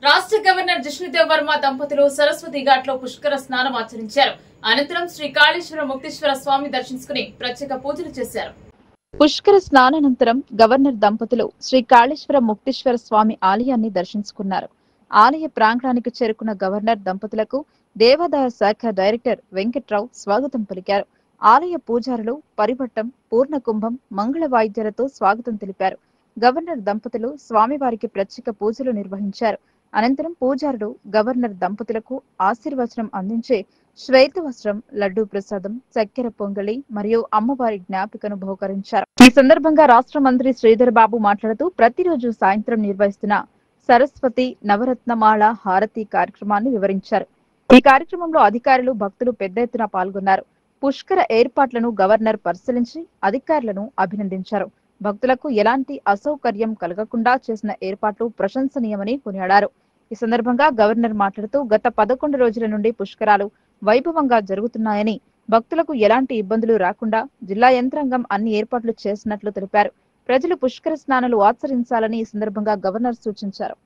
రాష్ట్ర గవర్నర్ జిష్ణుదేవ్ వర్మ దంపతులు సరస్వతి ఘాట్లో పుష్కర స్నానం ఆచరించారు. అనంతరం శ్రీ కాళేశ్వర ముక్తేశ్వర స్వామి దర్శించుకుని ప్రత్యేక పూజలు చేశారు. పుష్కర స్నానానంతరం గవర్నర్ దంపతులు శ్రీ కాళేశ్వర ముక్తేశ్వర స్వామి ఆలయాన్ని దర్శించుకున్నారు. ఆలయ ప్రాంగణానికి చేరుకున్న గవర్నర్ దంపతులకు దేవాదాయ శాఖ డైరెక్టర్ వెంకట్రావు స్వాగతం పలికారు. ఆలయ పూజారులు పరివట్టం, పూర్ణకుంభం, మంగళ వాయిద్యాలతో స్వాగతం తెలిపారు. గవర్నర్ దంపతులు స్వామివారికి ప్రత్యేక పూజలు నిర్వహించారు. అనంతరం పూజారులు గవర్నర్ దంపతులకు ఆశీర్వచనం అందించి శ్వేత వస్త్రం, లడ్డూ ప్రసాదం, చక్కెర పొంగలి మరియు అమ్మవారి జ్ఞాపికను బహుకరించారు. ఈ సందర్భంగా రాష్ట్ర మంత్రి శ్రీధర్ బాబు మాట్లాడుతూ ప్రతిరోజు సాయంత్రం నిర్వహిస్తున్న సరస్వతి నవరత్నమాల హారతి కార్యక్రమాన్ని వివరించారు. ఈ కార్యక్రమంలో అధికారులు, భక్తులు పెద్ద ఎత్తున పాల్గొన్నారు. పుష్కర ఏర్పాట్లను గవర్నర్ పరిశీలించి అధికారులను అభినందించారు. భక్తులకు ఎలాంటి అసౌకర్యం కలగకుండా చేసిన ఏర్పాట్లు ప్రశంసనీయమని కొనియాడారు. ఈ సందర్భంగా గవర్నర్ మాట్లాడుతూ గత 11 రోజుల నుండి పుష్కరాలు వైభవంగా జరుగుతున్నాయని, భక్తులకు ఎలాంటి ఇబ్బందులు రాకుండా జిల్లా యంత్రాంగం అన్ని ఏర్పాట్లు చేసినట్లు తెలిపారు. ప్రజలు పుష్కర స్నానాలు ఆచరించాలని ఈ సందర్భంగా గవర్నర్ సూచించారు.